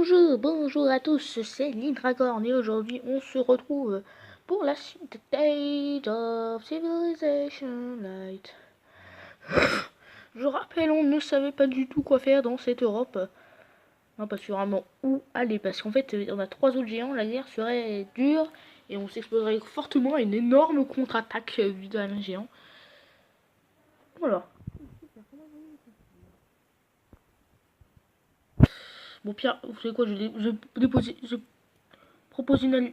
Bonjour à tous, c'est Lindragorn et aujourd'hui on se retrouve pour la suite d'Age of Civilization Light. Je rappelle, on ne savait pas du tout quoi faire dans cette Europe. Non, pas sûr vraiment où aller, parce qu'en fait on a 3 autres géants, la guerre serait dure et on s'exposerait fortement à une énorme contre-attaque du dernier géant. Voilà. Bon Pierre, vous savez quoi, je propose une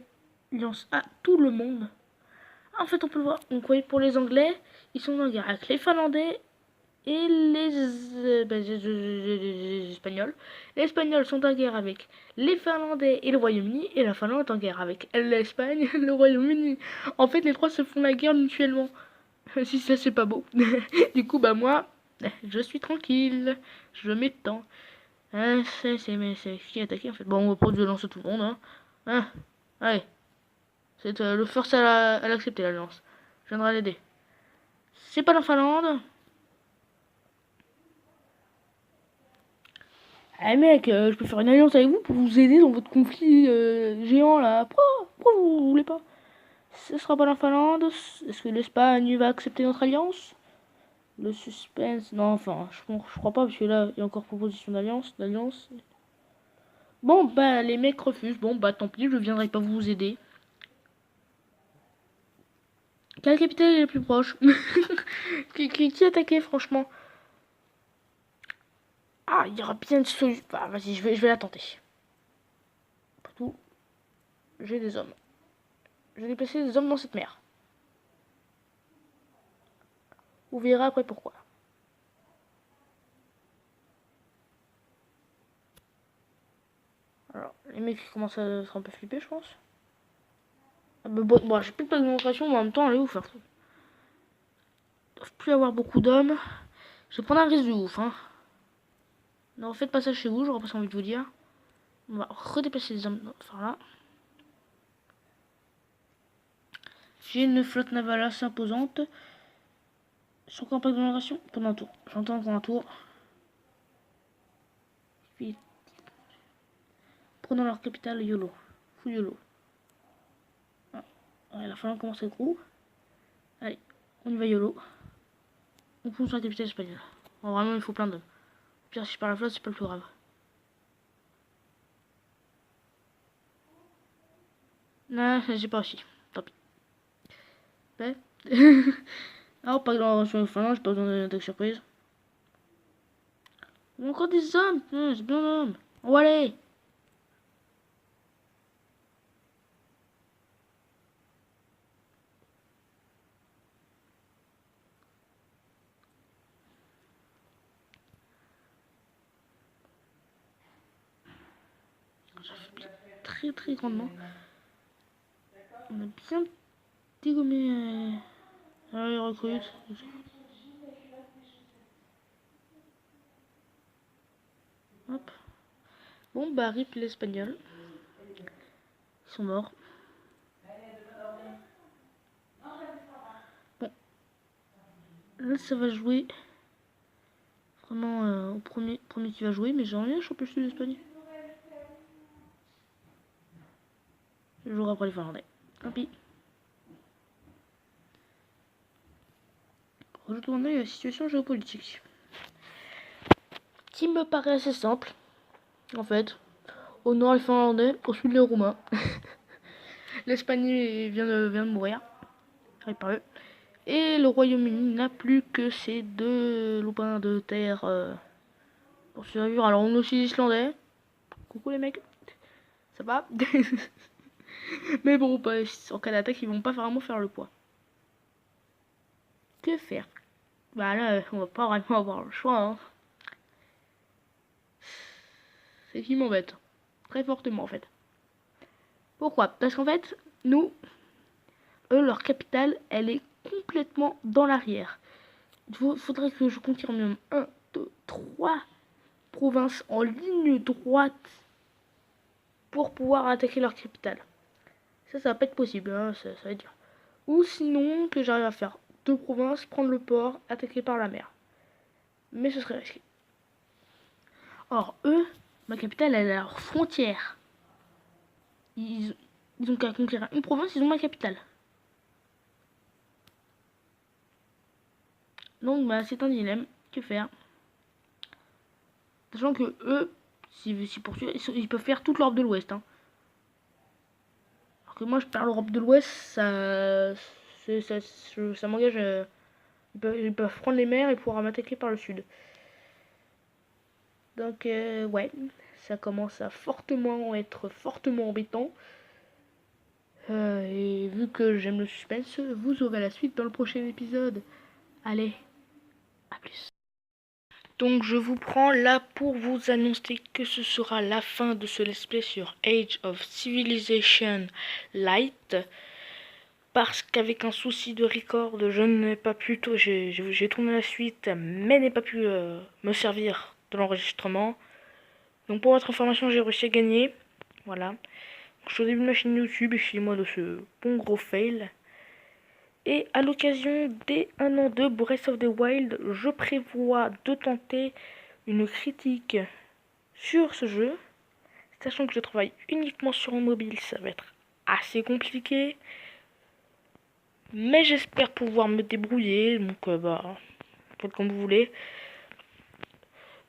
alliance à tout le monde. En fait, on peut le voir. Donc, oui, pour les Anglais, ils sont en guerre avec les Finlandais et les Espagnols. Les Espagnols sont en guerre avec les Finlandais et le Royaume-Uni. Et la Finlande est en guerre avec l'Espagne et le Royaume-Uni. En fait, les trois se font la guerre mutuellement. Si ça, c'est pas beau. Du coup, bah moi, je suis tranquille. Je m'étends. C'est qui a attaqué en fait. Bon, on va pas de violence à tout le monde. Allez. C'est le first à l'accepter, l'alliance. Je viendrai l'aider. C'est pas la Finlande. Eh mec, je peux faire une alliance avec vous pour vous aider dans votre conflit géant là. Pourquoi vous voulez pas? Ce sera pas la Finlande. Est-ce que l'Espagne va accepter notre alliance? Le suspense. Non, enfin, je crois pas parce que là, il y a encore proposition d'alliance. Bon, bah, les mecs refusent. Bon, bah, tant pis, je viendrai pas vous aider. Quelle capitale est la plus proche? Qui attaquait, franchement? Ah, il y aura bien une solution. Bah, vas-y, je vais la tenter. Partout, j'ai des hommes. Je vais déplacer des hommes dans cette mer. Vous verrez après pourquoi. Alors, les mecs commencent à être un peu flippés, je pense. Ah bah, bon, j'ai plus de démonstration, mais en même temps, allez vous faire. Ils doivent plus avoir beaucoup d'hommes. Je vais prendre un risque de ouf, hein. Non, faites pas ça chez vous, j'aurais pas envie de vous dire. On va redéplacer les hommes. Enfin là. J'ai une flotte navale assez imposante. Sur campagne de génération pendant un tour. J'entends encore un tour. Puis, prenons leur capitale YOLO. Fou YOLO. Ah, ouais, la Finlande commence à être gros. Allez, on y va YOLO. On fonce sur la capitale espagnole. Bon, vraiment, il faut plein d'hommes. Pire, si je perds la flotte, c'est pas le plus grave. Non, j'ai pas réussi. Tant pis. Ouais. Alors, pas grand chose Finlande, j'ai pas besoin d'attaque surprise. Encore des hommes, c'est bien d'hommes. On va aller. Très grandement. On a bien dégommé les recrutes. Hop. Bon, bah, rip l'espagnol. Ils sont morts. Bon. Là, ça va jouer. Vraiment au premier qui va jouer, mais j'ai rien choper sur l'Espagne. Je jouerai après les Finlandais. Tant pis. Rejetons un œil à la situation géopolitique. Qui me paraît assez simple. En fait. Au nord, les Finlandais. Au sud, les Roumains. L'Espagne vient de mourir. Réparé. Et le Royaume-Uni n'a plus que ces deux lopins de terre pour survivre. Alors, on a aussi les Islandais. Coucou les mecs. Ça va? Mais bon, bah, en cas d'attaque, ils vont pas vraiment faire le poids. Que faire? Bah là, on va pas vraiment avoir le choix. Hein. C'est ce qui m'embête. Très fortement en fait. Pourquoi? Parce qu'en fait, nous, eux, leur capitale, elle est complètement dans l'arrière. Il faudrait que je confirme 1, 2, 3 provinces en ligne droite pour pouvoir attaquer leur capitale. Ça va pas être possible, hein, ça va être dur. Ou sinon, que j'arrive à faire 2 provinces, prendre le port, attaquer par la mer. Mais ce serait risqué. Or, eux, Ma capitale, elle est à leur frontière. Ils, ils ont qu'à conquérir une province, ils ont ma capitale. Donc, bah, c'est un dilemme. Que faire? Sachant que eux, s'ils poursuivent, ils peuvent faire toute l'Europe de l'Ouest. Hein. Alors que moi, je perds l'Europe de l'Ouest, ça m'engage. Ils peuvent prendre les mers et pouvoir m'attaquer par le sud. Donc, ouais, ça commence à fortement être fortement embêtant. Et vu que j'aime le suspense, vous aurez la suite dans le prochain épisode. Allez, à plus. Donc je vous prends là pour vous annoncer que ce sera la fin de ce let's play sur Age of Civilization Light. Parce qu'avec un souci de record, je n'ai pas pu... J'ai tourné la suite, mais n'ai pas pu me servir de l'enregistrement. Donc pour votre information, j'ai réussi à gagner. Voilà. Je suis au début de ma chaîne YouTube, excusez-moi de ce bon gros fail. Et à l'occasion des 1 an de Breath of the Wild, je prévois de tenter une critique sur ce jeu. Sachant que je travaille uniquement sur un mobile, ça va être assez compliqué. Mais j'espère pouvoir me débrouiller, donc bah, faites comme vous voulez.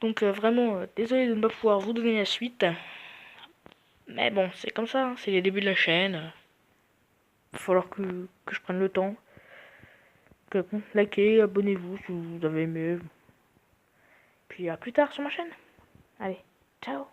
Donc vraiment, désolé de ne pas pouvoir vous donner la suite. Mais bon, c'est comme ça, hein, c'est les débuts de la chaîne. Il va falloir que je prenne le temps. Que, bon, likez, abonnez-vous si vous avez aimé. Puis à plus tard sur ma chaîne. Allez, ciao.